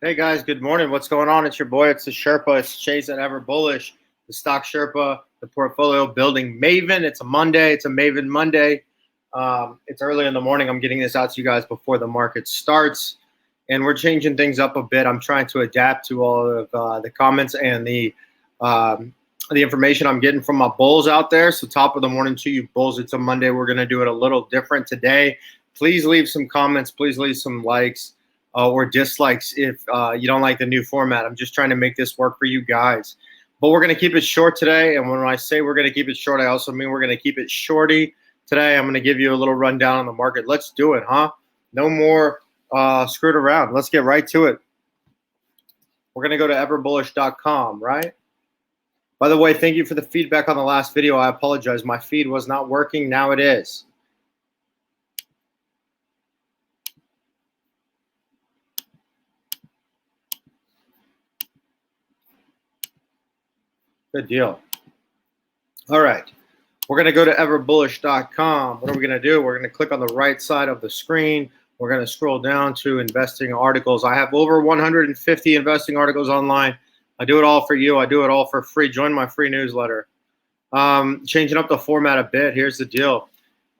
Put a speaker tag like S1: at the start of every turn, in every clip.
S1: Hey guys, good morning. What's going on? It's your boy. It's the Sherpa. It's Chase at Ever Bullish, the stock Sherpa, the portfolio building Maven. It's a Monday. It's a Maven Monday. It's early in the morning. I'm getting this out to you guys before the market starts, and we're changing things up a bit. I'm trying to adapt to all of the comments and the information I'm getting from my bulls out there. So top of the morning to you bulls. It's a Monday. We're going to do it a little different today. Please leave some comments. Please leave some likes. Or dislikes if you don't like the new format. I'm just trying to make this work for you guys. But we're going to keep it short today. And when I say we're going to keep it short, I also mean we're going to keep it shorty. Today, I'm going to give you a little rundown on the market. Let's do it, huh? No more screwed around. Let's get right to it. We're going to go to everbullish.com, right? By the way, thank you for the feedback on the last video. I apologize. My feed was not working. Now it is. Good deal. All right. We're going to go to everbullish.com. What are we going to do? We're going to click on the right side of the screen. We're going to scroll down to investing articles. I have over 150 investing articles online. I do it all for you. I do it all for free. Join my free newsletter. Changing up the format a bit. Here's the deal.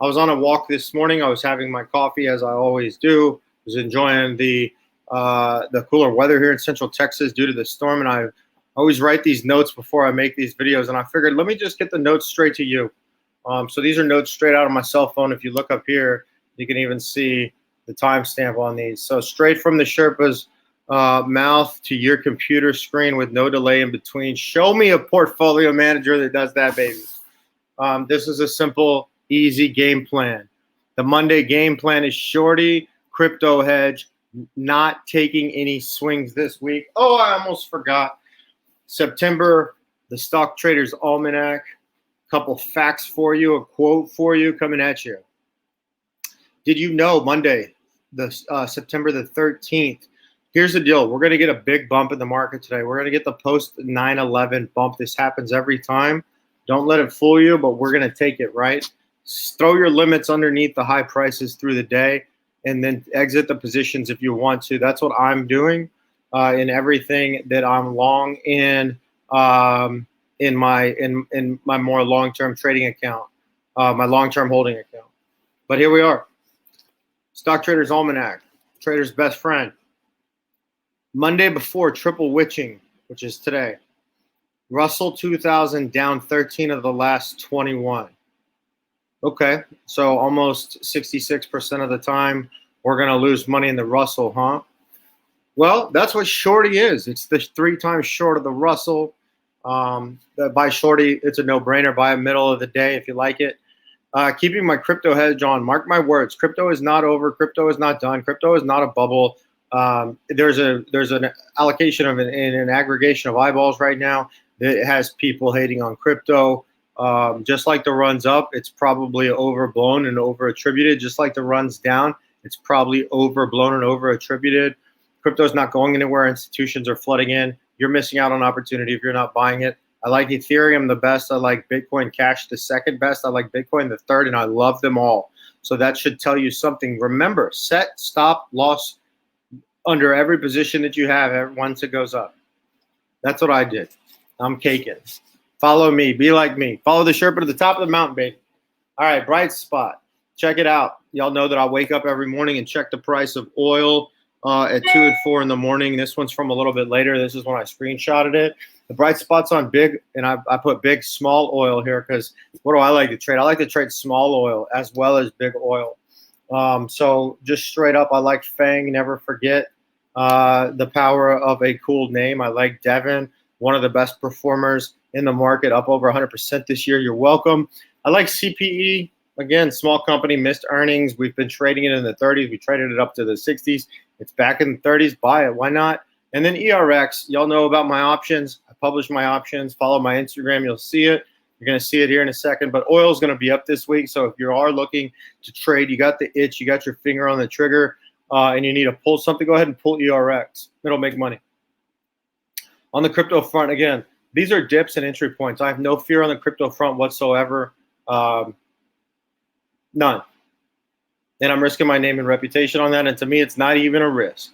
S1: I was on a walk this morning. I was having my coffee as I always do. I was enjoying the cooler weather here in Central Texas due to the storm, and I always write these notes before I make these videos, and I figured let me just get the notes straight to you. So these are notes straight out of my cell phone. If you look up here, you can even see the timestamp on these. So straight from the Sherpa's mouth to your computer screen with no delay in between. Show me a portfolio manager that does that, baby. This is a simple, easy game plan. The Monday game plan is shorty, crypto hedge, not taking any swings this week. Oh, I almost forgot. September, the Stock Traders Almanac, a couple facts for you, a quote for you coming at you. Did you know Monday, September the 13th, here's the deal. We're going to get a big bump in the market today. We're going to get the post 9/11 bump. This happens every time. Don't let it fool you, but we're going to take it, right? Throw your limits underneath the high prices through the day and then exit the positions if you want to. That's what I'm doing. In everything that I'm long in my more long-term trading account, my long-term holding account. But here we are. Stock Traders Almanac, trader's best friend. Monday before triple witching, which is today. Russell 2000 down 13 of the last 21. Okay, so almost 66% of the time we're going to lose money in the Russell, huh? Well, that's what shorty is. It's the 3 times short of the Russell. Buy shorty, it's a no-brainer. Buy a middle of the day if you like it. Keeping my crypto hedge on. Mark my words. Crypto is not over. Crypto is not done. Crypto is not a bubble. There's an allocation of an aggregation of eyeballs right now that has people hating on crypto. Just like the runs up, it's probably overblown and over-attributed. Just like the runs down, it's probably overblown and over-attributed. Crypto is not going anywhere. Institutions are flooding in. You're missing out on opportunity if you're not buying it. I like Ethereum the best. I like Bitcoin Cash the second best. I like Bitcoin the third, and I love them all. So that should tell you something. Remember, set, stop, loss under every position that you have once it goes up. That's what I did. I'm caking. Follow me. Be like me. Follow the Sherpa to the top of the mountain, baby. All right, bright spot. Check it out. Y'all know that I wake up every morning and check the price of oil. At 2 and 4 in the morning. This one's from a little bit later. This is when I screenshotted it. The bright spot's on big, and I put big small oil here because what do I like to trade? I like to trade small oil as well as big oil. So just straight up, I like FANG. Never forget the power of a cool name. I like Devon, one of the best performers in the market, up over 100% this year. You're welcome. I like CPE. Again, small company, missed earnings. We've been trading it in the 30s. We traded it up to the 60s. It's back in the 30s. Buy it. Why not? And then ERX. Y'all know about my options. I publish my options. Follow my Instagram. You'll see it. You're going to see it here in a second. But oil is going to be up this week. So if you are looking to trade, you got the itch, you got your finger on the trigger, and you need to pull something, go ahead and pull ERX. It'll make money. On the crypto front, again, these are dips and entry points. I have no fear on the crypto front whatsoever. None. And I'm risking my name and reputation on that. And to me, it's not even a risk.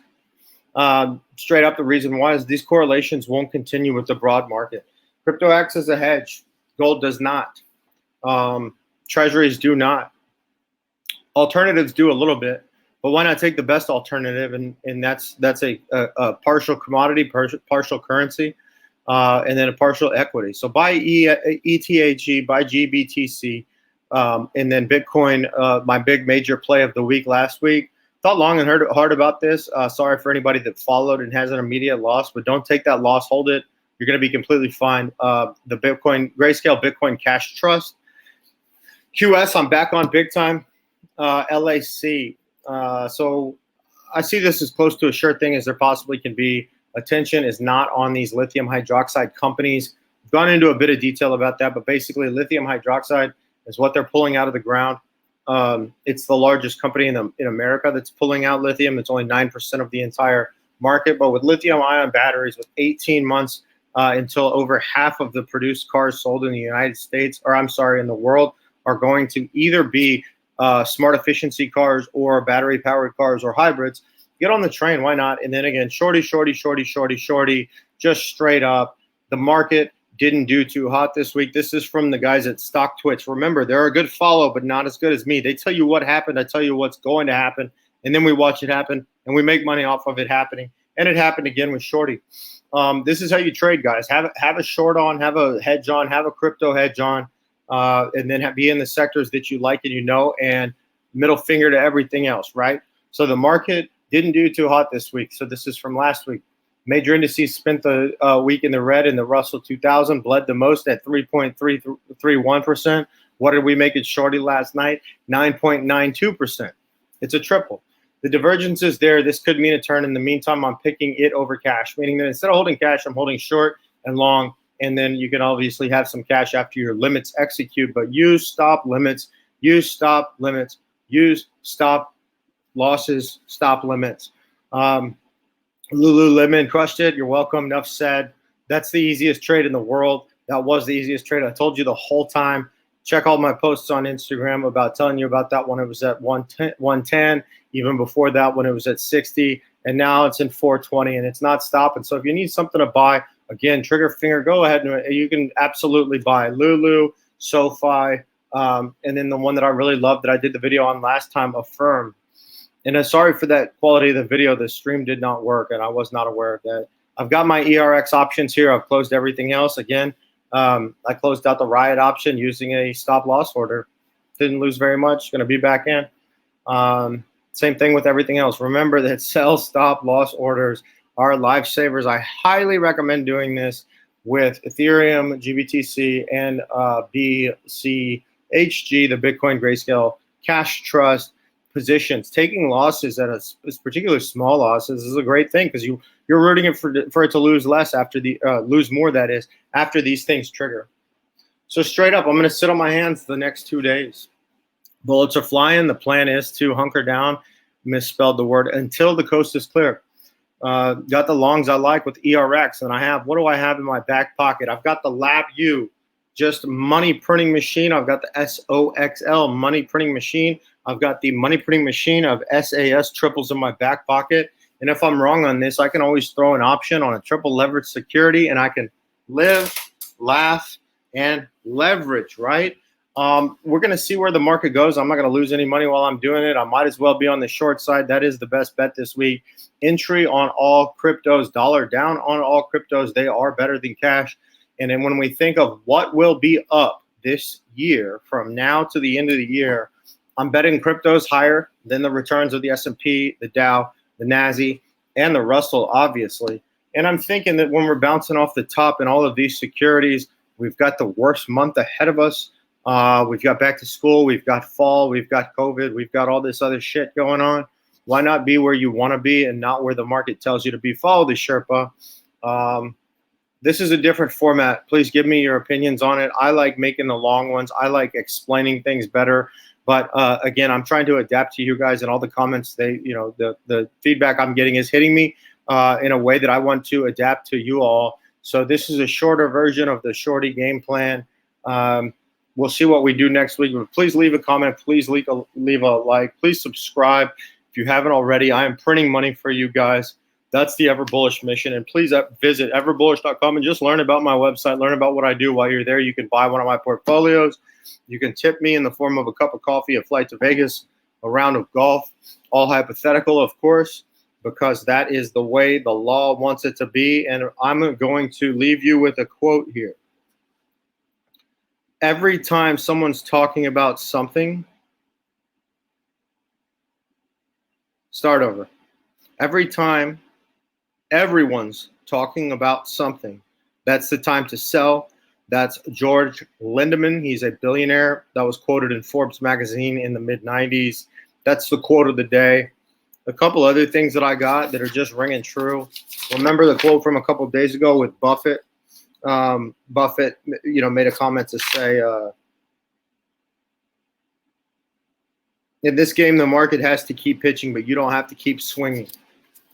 S1: Straight up, the reason why is these correlations won't continue with the broad market. Crypto acts as a hedge. Gold does not. Treasuries do not. Alternatives do a little bit, but why not take the best alternative? And that's a partial commodity, partial currency, and then a partial equity. So buy ETHG, buy GBTC, and then Bitcoin. My big major play of the week last week. Thought long and hard about this. Sorry for anybody that followed and has an immediate loss, but don't take that loss. Hold it. You're going to be completely fine. The Bitcoin Grayscale Bitcoin Cash Trust. QS, I'm back on big time. LAC. So I see this as close to a sure thing as there possibly can be. Attention is not on these lithium hydroxide companies. I've gone into a bit of detail about that, but basically lithium hydroxide is what they're pulling out of the ground. It's the largest company in America that's pulling out lithium. It's only 9% of the entire market, but with lithium-ion batteries, with 18 months until over half of the produced cars sold in the United States, or I'm sorry, in the world, are going to either be smart efficiency cars or battery-powered cars or hybrids. Get on the train, why not? And then again, shorty, just straight up. The market didn't do too hot this week. This is from the guys at Stock Twitch. Remember, they're a good follow, but not as good as me. They tell you what happened. I tell you what's going to happen. And then we watch it happen, and we make money off of it happening. And it happened again with shorty. This is how you trade, guys. Have a short on, have a hedge on, have a crypto hedge on, and then be in the sectors that you like and you know, and middle finger to everything else, right? So the market didn't do too hot this week. So this is from last week. Major indices spent the week in the red, and the Russell 2000 bled the most at 3.331%. What did we make it shorty last night? 9.92%. It's a triple. The divergence is there. This could mean a turn. In the meantime, I'm picking it over cash, meaning that instead of holding cash, I'm holding short and long. And then you can obviously have some cash after your limits execute, but use stop limits, use stop limits, use stop losses, stop limits. Lululemon crushed it. You're welcome. Enough said. That's the easiest trade in the world. That was the easiest trade. I told you the whole time. Check all my posts on Instagram about telling you about that when it was at 110, even before that when it was at 60, and now it's in 420, and it's not stopping. So if you need something to buy, again, trigger finger, go ahead and you can absolutely buy Lulu, SoFi, and then the one that I really love that I did the video on last time, Affirm. And I'm sorry for that quality of the video. The stream did not work, and I was not aware of that. I've got my ERX options here. I've closed everything else. Again, I closed out the Riot option using a stop loss order. Didn't lose very much. Going to be back in. Same thing with everything else. Remember that sell stop loss orders are lifesavers. I highly recommend doing this with Ethereum, GBTC, and BCHG, the Bitcoin Grayscale Cash Trust positions. Taking losses at a particular small losses is a great thing because you're rooting it for it to lose less after the lose more, that is, after these things trigger. So straight up, I'm going to sit on my hands the next 2 days. Bullets are flying. The plan is to hunker down, misspelled the word, until the coast is clear. Got the longs I like with ERX, and what do I have in my back pocket? I've got the LabU, just money printing machine. I've got the SOXL money printing machine. I've got the money printing machine of SAS triples in my back pocket. And if I'm wrong on this, I can always throw an option on a triple leverage security, and I can live, laugh, and leverage, right? We're going to see where the market goes. I'm not going to lose any money while I'm doing it. I might as well be on the short side. That is the best bet this week. Entry on all cryptos, dollar down on all cryptos. They are better than cash. And then when we think of what will be up this year from now to the end of the year, I'm betting cryptos higher than the returns of the S&P, the Dow, the NASI, and the Russell, obviously. And I'm thinking that when we're bouncing off the top in all of these securities, we've got the worst month ahead of us. We've got back to school, we've got fall, we've got COVID, we've got all this other shit going on. Why not be where you want to be and not where the market tells you to be? Follow the Sherpa. This is a different format. Please give me your opinions on it. I like making the long ones. I like explaining things better. But again, I'm trying to adapt to you guys, and all the comments, the feedback I'm getting is hitting me in a way that I want to adapt to you all. So this is a shorter version of the shorty game plan. We'll see what we do next week. But please leave a comment. Please leave a like. Please subscribe if you haven't already. I am printing money for you guys. That's the Ever Bullish mission. And please visit everbullish.com and just learn about my website, learn about what I do. While you're there, you can buy one of my portfolios. You can tip me in the form of a cup of coffee, a flight to Vegas, a round of golf, all hypothetical, of course, because that is the way the law wants it to be. And I'm going to leave you with a quote here. Every time someone's talking about something, start over. Every time everyone's talking about something, that's the time to sell. That's George Lindemann. He's a billionaire that was quoted in Forbes magazine in the mid-90s. That's the quote of the day. A couple other things that I got that are just ringing true. Remember the quote from a couple of days ago with Buffett? Buffett, made a comment to say, in this game, the market has to keep pitching, but you don't have to keep swinging.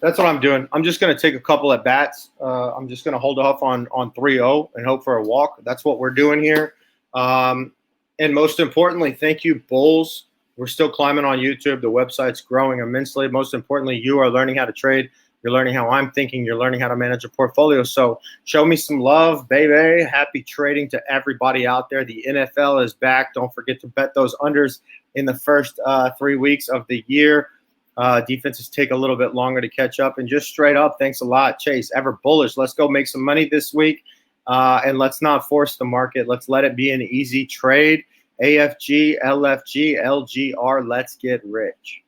S1: That's what I'm doing. I'm just going to take a couple at bats. I'm just going to hold off on 3-0 and hope for a walk. That's what we're doing here. And most importantly, thank you, Bulls. We're still climbing on YouTube. The website's growing immensely. Most importantly, you are learning how to trade. You're learning how I'm thinking. You're learning how to manage a portfolio. So show me some love, baby. Happy trading to everybody out there. The NFL is back. Don't forget to bet those unders in the first 3 weeks of the year. Defenses take a little bit longer to catch up. And just straight up, thanks a lot, Chase. Ever Bullish. Let's go make some money this week. And let's not force the market. Let's let it be an easy trade. AFG, LFG, LGR. Let's get rich.